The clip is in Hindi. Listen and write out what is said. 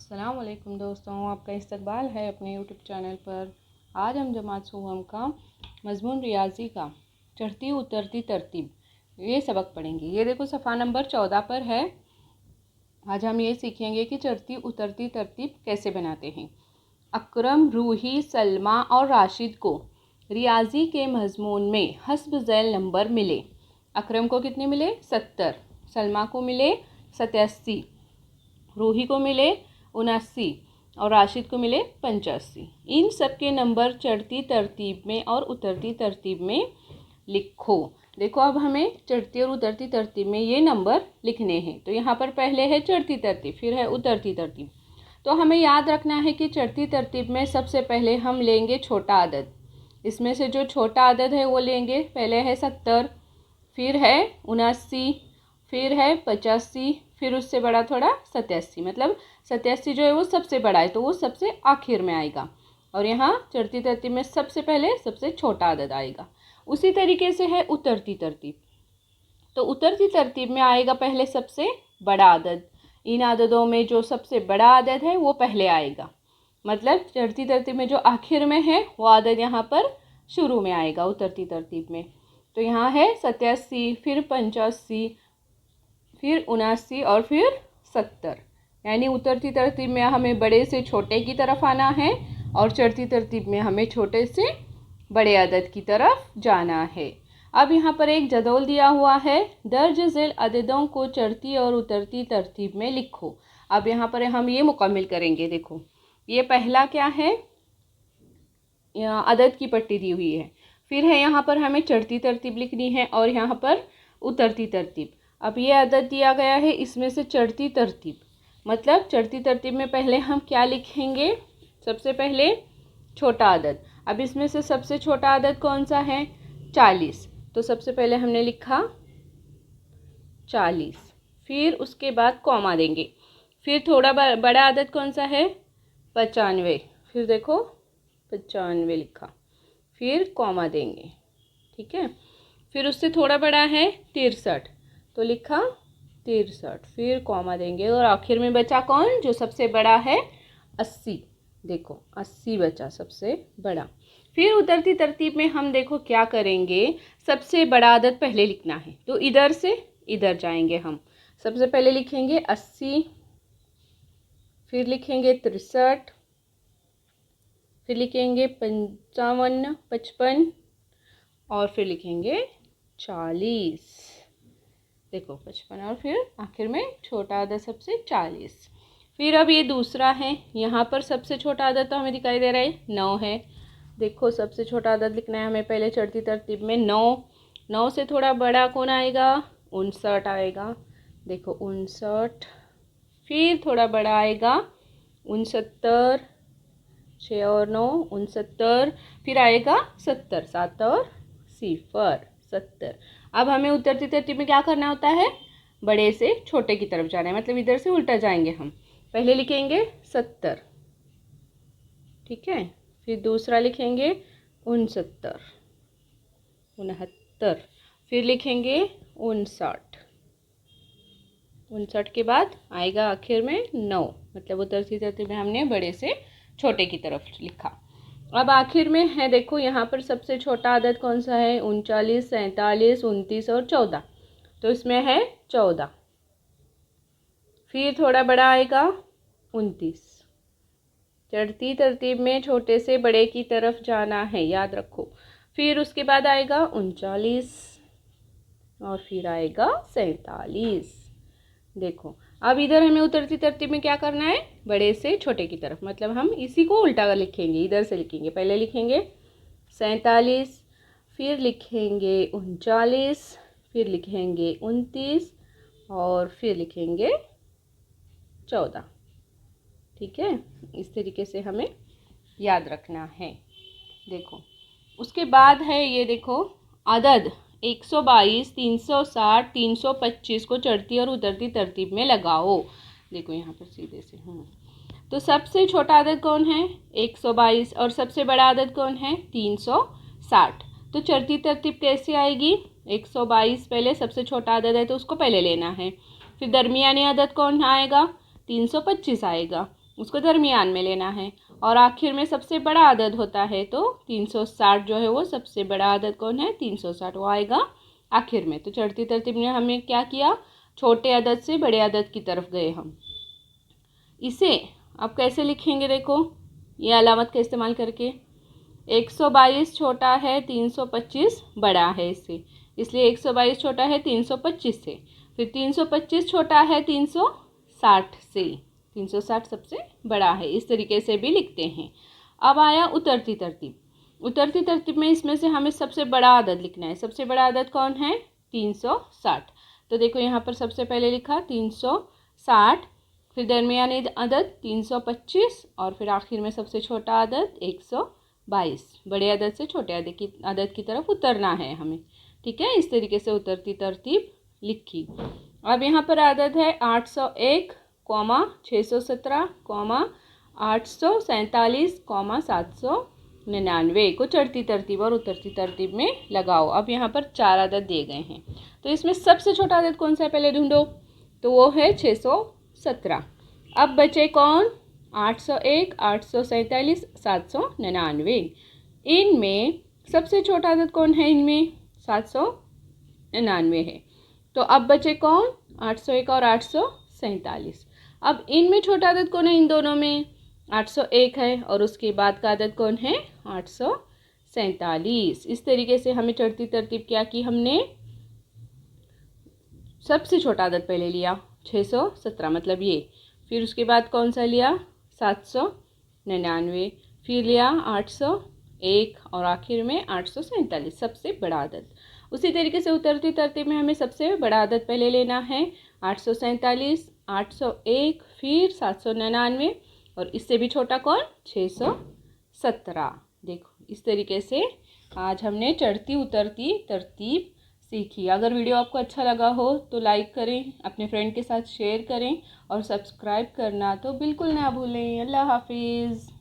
अस्सलाम वालेकुम दोस्तों, आपका इस्तकबाल है अपने यूट्यूब चैनल पर। आज हम जमात सुवम का मज़मून रियाजी का चढ़ती उतरती तरतीब ये सबक पढ़ेंगे। ये देखो सफ़ा नंबर 14 पर है। आज हम ये सीखेंगे कि चढ़ती उतरती तरतीब कैसे बनाते हैं। अकरम, रूही, सलमा और राशिद को रियाजी के मज़मून में हस्ब ज़ैल नंबर मिले। अकरम को कितने मिले? 70, सलमा को मिले 87, रूही को मिले 79 और राशिद को मिले 85। इन सब के नंबर चढ़ती तरतीब में और उतरती तरतीब में लिखो। देखो अब हमें चढ़ती और उतरती तरतीब में ये नंबर लिखने हैं। तो यहाँ पर पहले है चढ़ती तरतीब, फिर है उतरती तरतीब। तो हमें याद रखना है कि चढ़ती तरतीब में सबसे पहले हम लेंगे छोटा अदद। इसमें से जो छोटा अदद है वो लेंगे। पहले है 70, फिर है 79, फिर है 85, फिर उससे बड़ा थोड़ा 87। मतलब 87 जो है वो सबसे बड़ा है तो वो सबसे आखिर में आएगा। और यहाँ चढ़ती तरतीब में सबसे पहले सबसे छोटा अदद आएगा। उसी तरीके से है उतरती तरतीब। तो उतरती तरतीब में आएगा पहले सबसे बड़ा अदद। इन अददों में जो सबसे बड़ा अदद है वो पहले आएगा। मतलब चढ़ती तरतीब में जो आखिर में है वो अदद यहाँ पर शुरू में आएगा उतरती तरतीब में। तो यहाँ है 87, फिर 85, फिर 79 और फिर 70। यानी उतरती तरतीब में हमें बड़े से छोटे की तरफ आना है और चढ़ती तरतीब में हमें छोटे से बड़े अदद की तरफ जाना है। अब यहाँ पर एक जदौल दिया हुआ है, दर्ज झेल अददों को चढ़ती और उतरती तरतीब में लिखो। अब यहाँ पर हम ये मुकम्मिल करेंगे। देखो ये पहला क्या है, अदद की पट्टी दी हुई है। फिर है यहाँ पर हमें चढ़ती तरतीब लिखनी है और यहाँ पर उतरती तरतीब। अब ये अदद दिया गया है, इसमें से चढ़ती तरतीब मतलब चढ़ती तरतीब में पहले हम क्या लिखेंगे? सबसे पहले छोटा अदद। अब इसमें से सबसे छोटा अदद कौन सा है? 40। तो सबसे पहले हमने लिखा 40, फिर उसके बाद कॉमा देंगे। फिर थोड़ा बड़ा अदद कौन सा है? 95। फिर देखो 95 लिखा, फिर कॉमा देंगे। ठीक है। फिर उससे थोड़ा बड़ा है 63, तो लिखा 63, फिर कॉमा देंगे। और आखिर में बचा कौन? जो सबसे बड़ा है 80। देखो 80 बचा सबसे बड़ा। फिर उतरती तरतीब में हम देखो क्या करेंगे, सबसे बड़ा अदद पहले लिखना है। तो इधर से इधर जाएंगे हम। सबसे पहले लिखेंगे 80, फिर लिखेंगे 63, फिर लिखेंगे 55, 55 और फिर लिखेंगे 40। देखो 55 और फिर आखिर में छोटा अदद सबसे 40। फिर अब ये दूसरा है, यहाँ पर सबसे छोटा अदद तो हमें दिखाई दे रहा है 9 है। देखो सबसे छोटा अदद लिखना है हमें पहले चढ़ती तरतीब में 9। 9 से थोड़ा बड़ा कौन आएगा? 59 आएगा। देखो 59, फिर थोड़ा बड़ा आएगा 69, 6 और 9 69, फिर आएगा 70, 7 और 0 70। अब हमें उतरती तरतीब में क्या करना होता है? बड़े से छोटे की तरफ जाना है। मतलब इधर से उल्टा जाएंगे हम। पहले लिखेंगे 70, ठीक है, फिर दूसरा लिखेंगे 69, 69, फिर लिखेंगे 59, 59 के बाद आएगा आखिर में 9। मतलब उतरती तरतीब में हमने बड़े से छोटे की तरफ लिखा। अब आखिर में है, देखो यहाँ पर सबसे छोटा अदद कौन सा है? 39, 47, 29 और 14। तो इसमें है 14। फिर थोड़ा बड़ा आएगा 29। चढ़ती तरतीब में छोटे से बड़े की तरफ जाना है, याद रखो। फिर उसके बाद आएगा 39 और फिर आएगा 47। देखो अब इधर हमें उतरती तरतीब में क्या करना है? बड़े से छोटे की तरफ। मतलब हम इसी को उल्टा लिखेंगे, इधर से लिखेंगे। पहले लिखेंगे 47, फिर लिखेंगे 39, फिर लिखेंगे 29 और फिर लिखेंगे 14। ठीक है, इस तरीके से हमें याद रखना है। देखो उसके बाद है ये देखो अदद 122, 360, 325 को चढ़ती और उतरती तरतीब में लगाओ। देखो यहाँ पर सीधे से तो सबसे छोटा अदद कौन है? 122 और सबसे बड़ा अदद कौन है? 360। तो चढ़ती तरतीब कैसे आएगी? 122 पहले सबसे छोटा अदद है तो उसको पहले लेना है। फिर दरमियानी अदद कौन आएगा? 325 आएगा। उसको दरमियान में लेना है, और आखिर में सबसे बड़ा अदद होता है तो 360 जो है वो सबसे बड़ा अदद कौन है, 360, वो आएगा आखिर में। तो चढ़ती तरतीब में हमें क्या किया, छोटे अदद से बड़े अदद की तरफ गए हम। इसे अब कैसे लिखेंगे, देखो ये अलामत का इस्तेमाल करके। 122 छोटा है 325 बड़ा है इससे, इसलिए 122 छोटा है 325 से। फिर 325 छोटा है 360 से, 360 सबसे बड़ा है। इस तरीके से भी लिखते हैं। अब आया उतरती तरतीब। उतरती तरतीब में इसमें से हमें सबसे बड़ा अदद लिखना है। सबसे बड़ा अदद कौन है, 360। तो देखो यहाँ पर सबसे पहले लिखा 360, फिर दरमियानी अदद 325, और फिर आखिर में सबसे छोटा अदद 122। बड़े अदद से छोटे अदद की तरफ उतरना है हमें, ठीक है। इस तरीके से उतरती तरतीब लिखी। अब यहाँ पर अदद है 801, 617, 847, 799 को चढ़ती तरतीब और उतरती तरतीब में लगाओ। अब यहाँ पर 4 अदद दिए गए हैं, तो इसमें सबसे छोटा अदद कौन सा है पहले ढूंढो, तो वो है 617। अब बचे कौन, 801, 847, 799। इनमें सबसे छोटा अदद कौन है, इनमें 799 है। तो अब बचे कौन, 801 और 847। अब इनमें छोटा अदद कौन है, इन दोनों में 801 है, और उसके बाद का अदद कौन है, 847। इस तरीके से हमें चढ़ती तरतीब क्या की हमने, सबसे छोटा अदद पहले लिया 617 मतलब ये, फिर उसके बाद कौन सा लिया 799, फिर लिया 801, और आखिर में 847 सबसे बड़ा अदद। उसी तरीके से उतरती तरतीब में हमें सबसे बड़ा अदद पहले लेना है 847, 801, फिर 799, और इससे भी छोटा कौन, 617। देखो इस तरीके से आज हमने चढ़ती उतरती तरतीब सीखी। अगर वीडियो आपको अच्छा लगा हो तो लाइक करें, अपने फ्रेंड के साथ शेयर करें, और सब्सक्राइब करना तो बिल्कुल ना भूलें। अल्लाह हाफिज़।